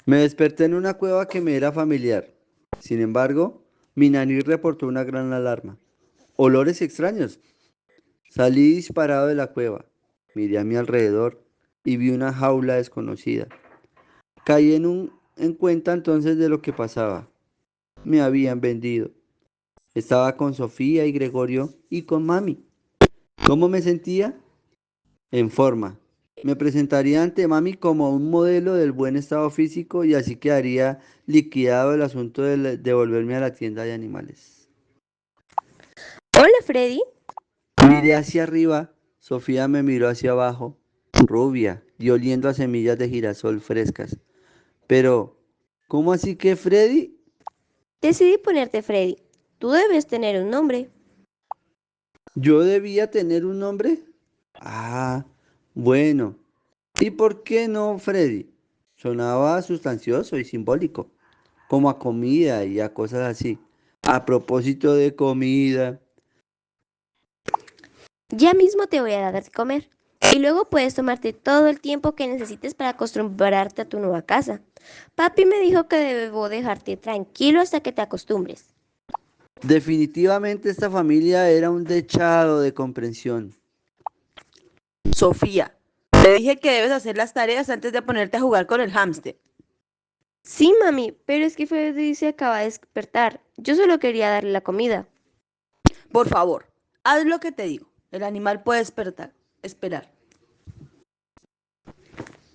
Me desperté en una cueva que me era familiar. Sin embargo, mi nariz reportó una gran alarma. Olores extraños. Salí disparado de la cueva. Miré a mi alrededor y vi una jaula desconocida. Caí en cuenta entonces de lo que pasaba. Me habían vendido. Estaba con Sofía y Gregorio y con mami. ¿Cómo me sentía? En forma. Me presentaría ante mami como un modelo del buen estado físico y así quedaría liquidado el asunto de devolverme a la tienda de animales. Hola, Freddy. Miré hacia arriba, Sofía me miró hacia abajo, rubia y oliendo a semillas de girasol frescas. Pero, ¿cómo así que Freddy? Decidí ponerte Freddy. Tú debes tener un nombre. ¿Yo debía tener un nombre? Ah, bueno. ¿Y por qué no Freddy? Sonaba sustancioso y simbólico, como a comida y a cosas así. A propósito de comida, Ya mismo te voy a dar de comer. Y luego puedes tomarte todo el tiempo que necesites para acostumbrarte a tu nueva casa. Papi me dijo que debo dejarte tranquilo hasta que te acostumbres. definitivamente esta familia era un dechado de comprensión. Sofía, te dije que debes hacer las tareas antes de ponerte a jugar con el hámster. Sí, mami, pero es que Freddy se acaba de despertar. Yo solo quería darle la comida. Por favor, haz lo que te digo. El animal puede despertar, esperar.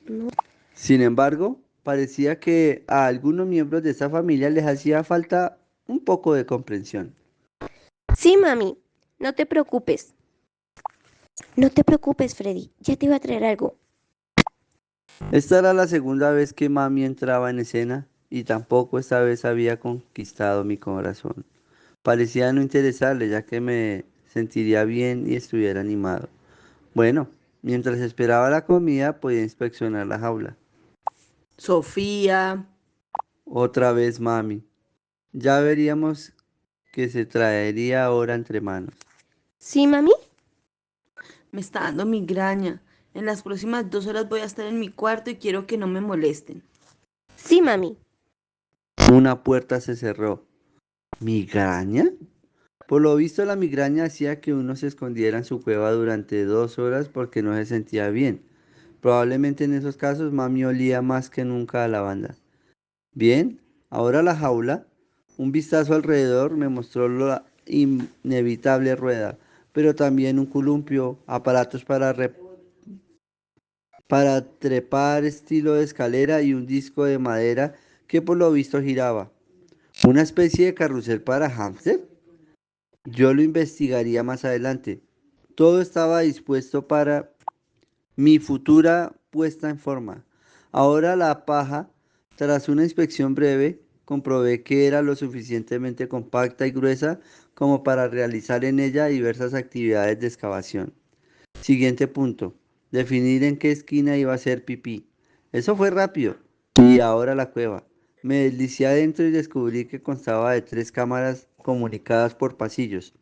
No. Sin embargo, parecía que a algunos miembros de esta familia les hacía falta un poco de comprensión. Sí, mami, no te preocupes. No te preocupes, Freddy. Ya te iba a traer algo. Esta era la segunda vez que mami entraba en escena y tampoco esta vez había conquistado mi corazón. Parecía no interesarle ya que me sentiría bien y estuviera animado. Bueno, mientras esperaba la comida podía inspeccionar la jaula. Sofía, Otra vez mami. Ya veríamos qué se traería ahora entre manos. ¿Sí, mami? me está dando migraña. En las próximas 2 horas voy a estar en mi cuarto y quiero que no me molesten. Sí, mami. Una puerta se cerró. ¿Migraña? Por lo visto la migraña hacía que uno se escondiera en su cueva durante 2 horas porque no se sentía bien. Probablemente en esos casos mami olía más que nunca a lavanda. Bien, ahora la jaula. Un vistazo alrededor me mostró la inevitable rueda, pero también un columpio, aparatos para trepar estilo de escalera y un disco de madera que por lo visto giraba. ¿Una especie de carrusel para hámster? Yo lo investigaría más adelante. Todo estaba dispuesto para mi futura puesta en forma. Ahora la paja, tras una inspección breve, comprobé que era lo suficientemente compacta y gruesa como para realizar en ella diversas actividades de excavación. Siguiente punto. Definir en qué esquina iba a ser pipí. Eso fue rápido. Y ahora la cueva. Me deslicé adentro y descubrí que constaba de 3 cámaras comunicadas por pasillos.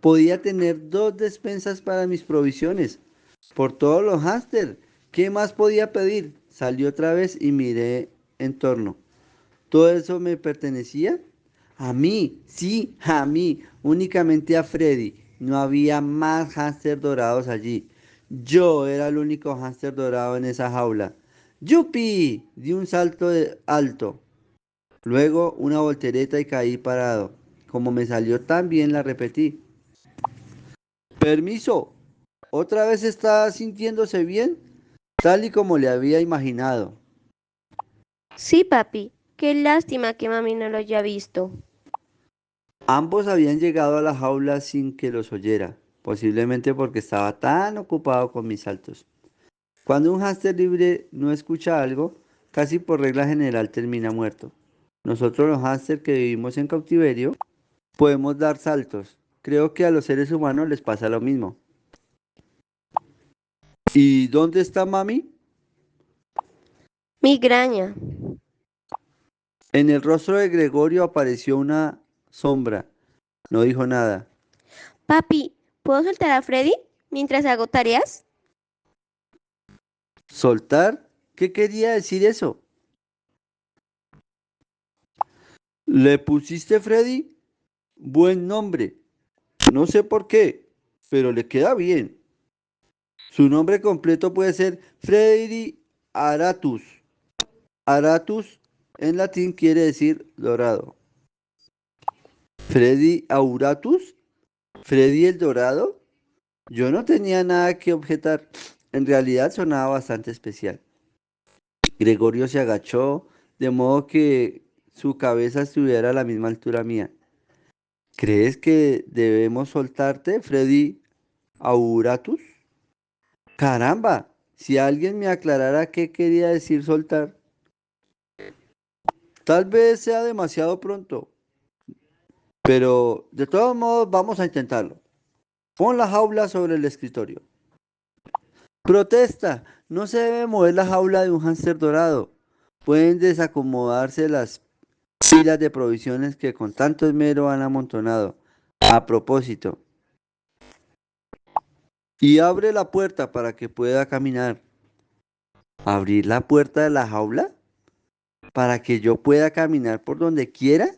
Podía tener 2 despensas para mis provisiones. Por todos los hámster. ¿Qué más podía pedir? Salí otra vez y miré en torno. ¿Todo eso me pertenecía? A mí, sí, a mí, únicamente a Freddy. No había más hámster dorados allí. Yo era el único hámster dorado en esa jaula. ¡Yupi! Di un salto alto. Luego una voltereta y caí parado. Como me salió tan bien, la repetí. Permiso. ¿Otra vez está sintiéndose bien? Tal y como le había imaginado. Sí, papi. Qué lástima que mami no lo haya visto. Ambos habían llegado a la jaula sin que los oyera, posiblemente porque estaba tan ocupado con mis saltos. Cuando un hámster libre no escucha algo, casi por regla general termina muerto. Nosotros los hámster que vivimos en cautiverio podemos dar saltos. Creo que a los seres humanos les pasa lo mismo. ¿Y dónde está mami? Migraña. En el rostro de Gregorio apareció una sombra. No dijo nada. Papi, ¿puedo soltar a Freddy mientras hago tareas? ¿Soltar? ¿Qué quería decir eso? ¿Le pusiste Freddy? Buen nombre. No sé por qué, pero le queda bien. Su nombre completo puede ser Freddy Aratus. Aratus en latín quiere decir dorado. ¿Freddy Auratus? ¿Freddy el Dorado? Yo no tenía nada que objetar. En realidad sonaba bastante especial. Gregorio se agachó, de modo que su cabeza estuviera a la misma altura mía. ¿Crees que debemos soltarte, Freddy Auratus? Caramba, si alguien me aclarara qué quería decir soltar. Tal vez sea demasiado pronto, pero de todos modos vamos a intentarlo. Pon la jaula sobre el escritorio. Protesta, no se debe mover la jaula de un hámster dorado. Pueden desacomodarse las pilas de provisiones que con tanto esmero han amontonado. A propósito, y abre la puerta para que pueda caminar. ¿Abrir la puerta de la jaula? ¿Para que yo pueda caminar por donde quiera?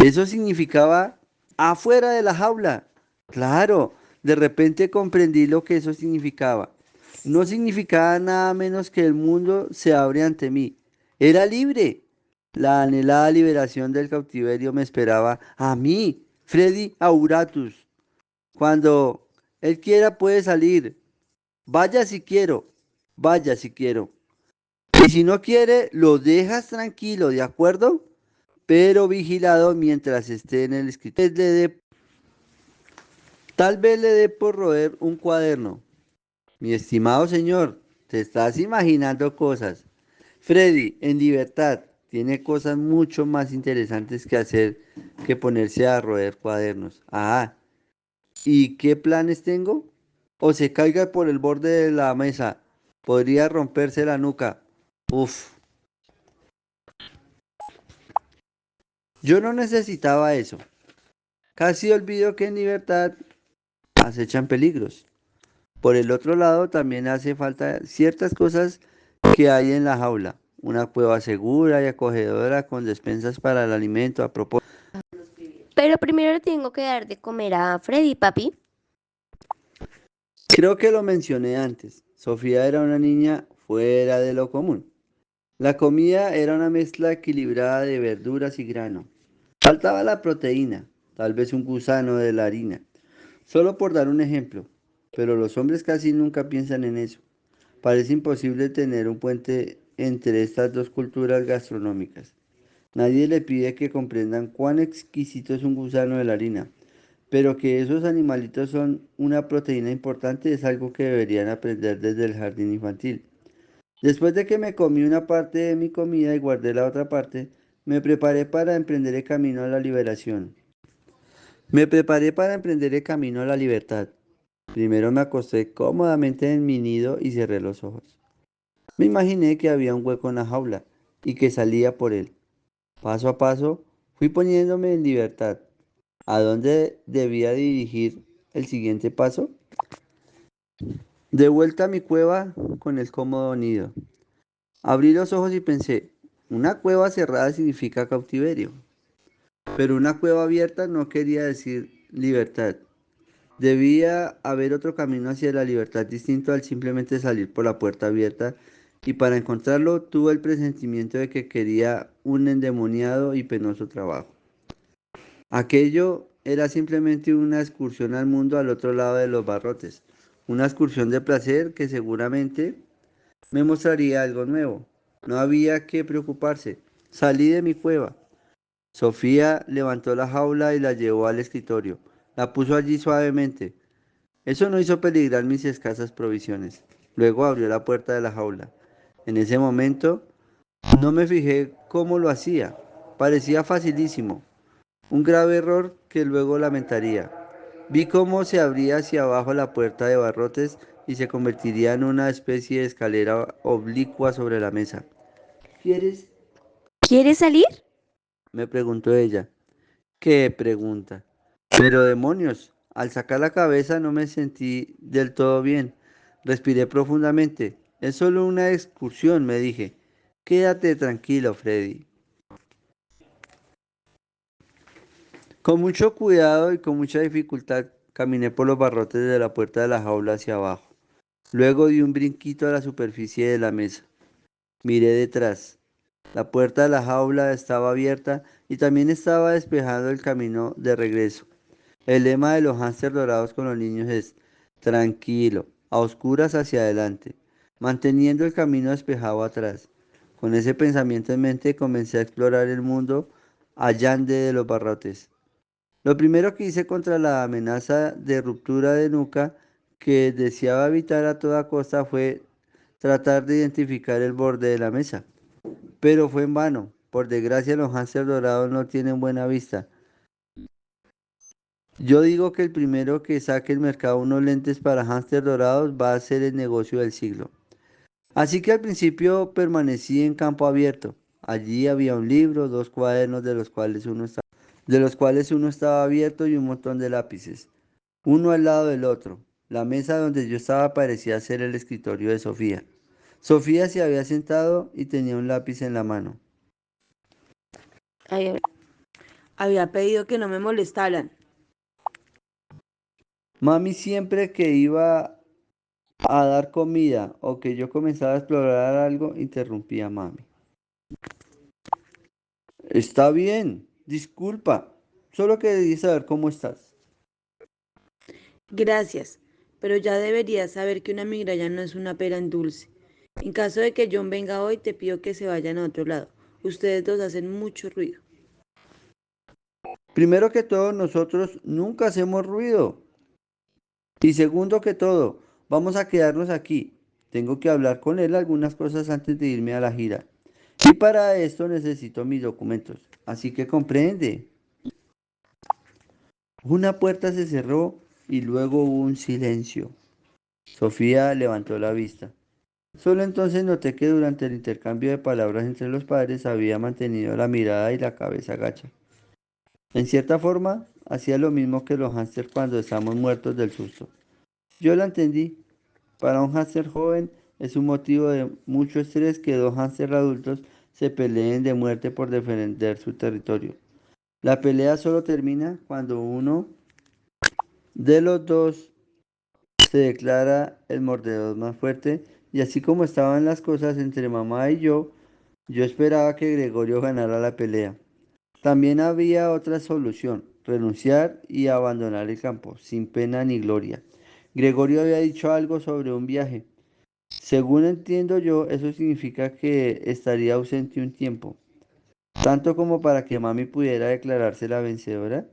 Eso significaba afuera de la jaula. Claro, de repente comprendí lo que eso significaba. No significaba nada menos que el mundo se abre ante mí. Era libre. La anhelada liberación del cautiverio me esperaba a mí, Freddy Auratus. Cuando él quiera puede salir. Vaya si quiero, vaya si quiero. Y si no quiere, lo dejas tranquilo, ¿de acuerdo? Pero vigilado mientras esté en el escritorio. Tal vez le dé por roer un cuaderno. Mi estimado señor, te estás imaginando cosas. Freddy, en libertad, tiene cosas mucho más interesantes que hacer que ponerse a roer cuadernos. Ah, ¿y qué planes tengo? O se caiga por el borde de la mesa. Podría romperse la nuca. Uf, yo no necesitaba eso. Casi olvido que en libertad acechan peligros. Por el otro lado, también hace falta ciertas cosas que hay en la jaula. Una cueva segura y acogedora con despensas para el alimento a propósito. Pero primero le tengo que dar de comer a Freddy, papi. Creo que lo mencioné antes. Sofía era una niña fuera de lo común. La comida era una mezcla equilibrada de verduras y grano. Faltaba la proteína, tal vez un gusano de la harina. Solo por dar un ejemplo. Pero los hombres casi nunca piensan en eso. Parece imposible tener un puente entre estas dos culturas gastronómicas. Nadie le pide que comprendan cuán exquisito es un gusano de la harina, pero que esos animalitos son una proteína importante es algo que deberían aprender desde el jardín infantil. Después de que me comí una parte de mi comida y guardé la otra parte, me preparé para emprender el camino a la liberación. Me preparé para emprender el camino a la libertad. Primero me acosté cómodamente en mi nido y cerré los ojos. Me imaginé que había un hueco en la jaula y que salía por él. Paso a paso, fui poniéndome en libertad. ¿A dónde debía dirigir el siguiente paso? De vuelta a mi cueva con el cómodo nido. Abrí los ojos y pensé, una cueva cerrada significa cautiverio, pero una cueva abierta no quería decir libertad. Debía haber otro camino hacia la libertad distinto al simplemente salir por la puerta abierta y para encontrarlo tuve el presentimiento de que quería un endemoniado y penoso trabajo. Aquello era simplemente una excursión al mundo al otro lado de los barrotes, una excursión de placer que seguramente me mostraría algo nuevo. No había que preocuparse. Salí de mi cueva. Sofía levantó la jaula y la llevó al escritorio. La puso allí suavemente. Eso no hizo peligrar mis escasas provisiones. Luego abrió la puerta de la jaula. En ese momento no me fijé cómo lo hacía. Parecía facilísimo. Un grave error que luego lamentaría. Vi cómo se abría hacia abajo la puerta de barrotes y se convertiría en una especie de escalera oblicua sobre la mesa. ¿Quieres? ¿Quieres salir? Me preguntó ella. ¿Qué pregunta? Pero demonios, al sacar la cabeza no me sentí del todo bien. Respiré profundamente. Es solo una excursión, me dije. Quédate tranquilo, Freddy. Con mucho cuidado y con mucha dificultad caminé por los barrotes de la puerta de la jaula hacia abajo. Luego di un brinquito a la superficie de la mesa. Miré detrás. La puerta de la jaula estaba abierta y también estaba despejando el camino de regreso. El lema de los hámster dorados con los niños es tranquilo, a oscuras hacia adelante, manteniendo el camino despejado atrás. Con ese pensamiento en mente comencé a explorar el mundo allande de los barrotes. Lo primero que hice contra la amenaza de ruptura de nuca que deseaba evitar a toda costa fue tratar de identificar el borde de la mesa. Pero fue en vano. Por desgracia, los hámster dorados no tienen buena vista. Yo digo que el primero que saque al mercado unos lentes para hámster dorados va a ser el negocio del siglo. Así que al principio permanecí en campo abierto. Allí había un libro, dos cuadernos de los cuales uno estaba abierto y un montón de lápices, uno al lado del otro. La mesa donde yo estaba parecía ser el escritorio de Sofía. Sofía se había sentado y tenía un lápiz en la mano. Ay, Había pedido que no me molestaran. Mami siempre que iba a dar comida o que yo comenzaba a explorar algo, interrumpía a mami. Está bien, disculpa, solo quería saber cómo estás. Gracias, pero ya deberías saber que una migraña no es una pera en dulce. En caso de que John venga hoy, te pido que se vayan a otro lado. Ustedes dos hacen mucho ruido. Primero que todo, nosotros nunca hacemos ruido. Y segundo que todo, vamos a quedarnos aquí. Tengo que hablar con él algunas cosas antes de irme a la gira. Y para esto necesito mis documentos. Así que comprende. Una puerta se cerró y luego hubo un silencio. Sofía levantó la vista. Solo entonces noté que durante el intercambio de palabras entre los padres había mantenido la mirada y la cabeza gacha. En cierta forma, hacía lo mismo que los hámsters cuando estamos muertos del susto. Yo la entendí. Para un hámster joven es un motivo de mucho estrés que dos hámsters adultos se peleen de muerte por defender su territorio. La pelea solo termina cuando uno de los dos se declara el mordedor más fuerte y así como estaban las cosas entre mamá y yo esperaba que Gregorio ganara la pelea. También había otra solución, renunciar y abandonar el campo, sin pena ni gloria. Gregorio había dicho algo sobre un viaje. Según entiendo yo, eso significa que estaría ausente un tiempo, tanto como para que mami pudiera declararse la vencedora.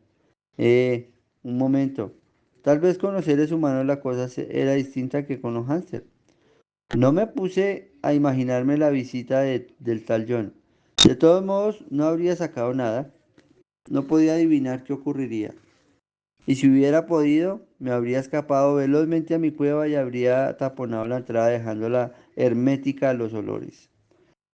Un momento. Tal vez con los seres humanos la cosa era distinta que con los hámster. No me puse a imaginarme la visita del tal John. De todos modos, no habría sacado nada. No podía adivinar qué ocurriría. Y si hubiera podido, me habría escapado velozmente a mi cueva y habría taponado la entrada dejándola hermética a los olores.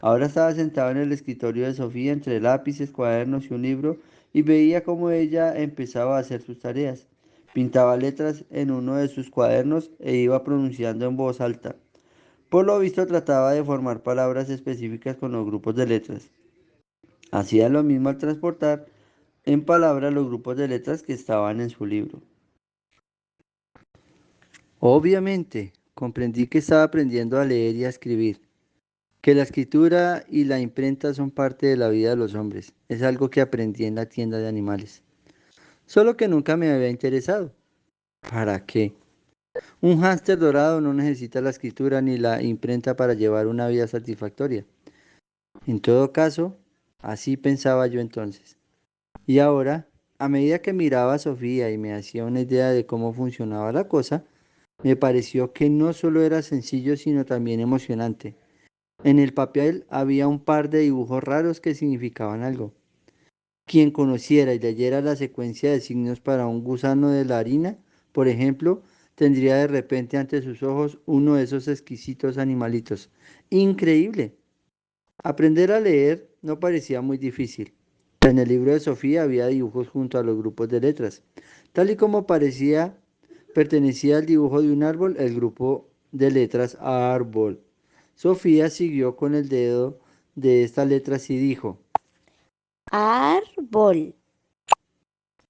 Ahora estaba sentado en el escritorio de Sofía entre lápices, cuadernos y un libro y veía cómo ella empezaba a hacer sus tareas. Pintaba letras en uno de sus cuadernos e iba pronunciando en voz alta. Por lo visto trataba de formar palabras específicas con los grupos de letras. Hacía lo mismo al transportar en palabras los grupos de letras que estaban en su libro. Obviamente, comprendí que estaba aprendiendo a leer y a escribir, que la escritura y la imprenta son parte de la vida de los hombres. Es algo que aprendí en la tienda de animales. Solo que nunca me había interesado. ¿Para qué? Un hámster dorado no necesita la escritura ni la imprenta para llevar una vida satisfactoria. En todo caso, así pensaba yo entonces. Y ahora, a medida que miraba a Sofía y me hacía una idea de cómo funcionaba la cosa, me pareció que no solo era sencillo, sino también emocionante. En el papel había un par de dibujos raros que significaban algo. Quien conociera y leyera la secuencia de signos para un gusano de la harina, por ejemplo, tendría de repente ante sus ojos uno de esos exquisitos animalitos. Increíble. Aprender a leer no parecía muy difícil. En el libro de Sofía había dibujos junto a los grupos de letras. Tal y como pertenecía al dibujo de un árbol, el grupo de letras árbol. Sofía siguió con el dedo de estas letras y dijo, árbol.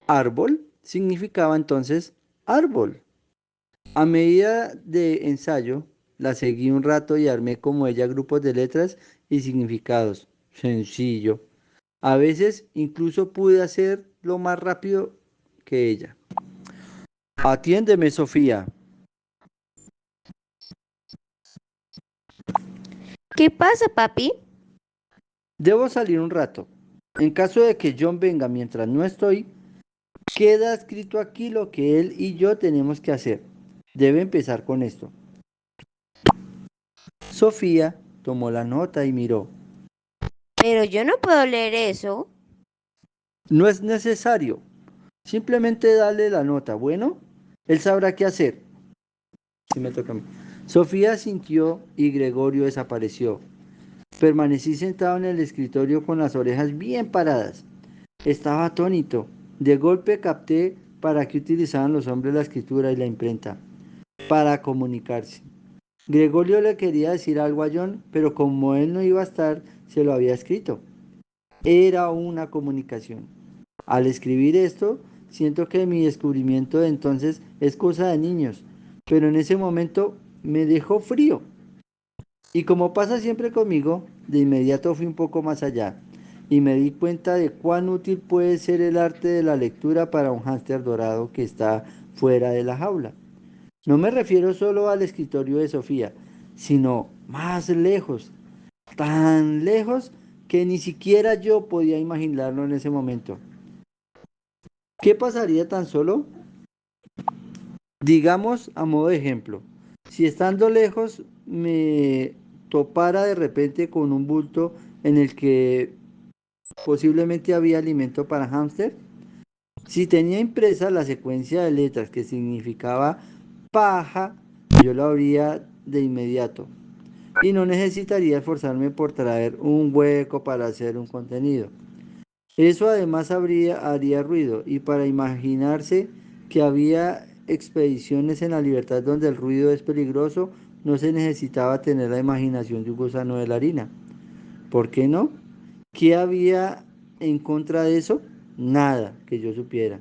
Árbol significaba entonces árbol. A medida de ensayo, la seguí un rato y armé como ella grupos de letras y significados. Sencillo. A veces incluso pude hacerlo más rápido que ella. Atiéndeme, Sofía. ¿Qué pasa, papi? Debo salir un rato. En caso de que John venga mientras no estoy, queda escrito aquí lo que él y yo tenemos que hacer. Debe empezar con esto. Sofía tomó la nota y miró. Pero yo no puedo leer eso. No es necesario. Simplemente dale la nota. Bueno, él sabrá qué hacer. Sí me toca a mí. Sofía sintió y Gregorio desapareció. Permanecí sentado en el escritorio con las orejas bien paradas. Estaba atónito. De golpe capté para qué utilizaban los hombres la escritura y la imprenta. Para comunicarse. Gregorio le quería decir algo a John, pero como él no iba a estar, se lo había escrito. Era una comunicación. Al escribir esto, siento que mi descubrimiento de entonces es cosa de niños, pero en ese momento me dejó frío. Y como pasa siempre conmigo, de inmediato fui un poco más allá y me di cuenta de cuán útil puede ser el arte de la lectura para un hámster dorado que está fuera de la jaula. No me refiero solo al escritorio de Sofía, sino más lejos, tan lejos que ni siquiera yo podía imaginarlo en ese momento. ¿Qué pasaría tan solo? Digamos, a modo de ejemplo, si estando lejos me topara de repente con un bulto en el que posiblemente había alimento para hámster, si tenía impresa la secuencia de letras que significaba paja, yo lo habría de inmediato y no necesitaría esforzarme por traer un hueco para hacer un contenido. Eso además haría ruido, y para imaginarse que había expediciones en la libertad donde el ruido es peligroso, no se necesitaba tener la imaginación de un gusano de la harina. ¿Por qué no? ¿Qué había en contra de eso? Nada que yo supiera.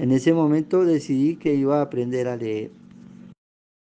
En ese momento decidí que iba a aprender a leer.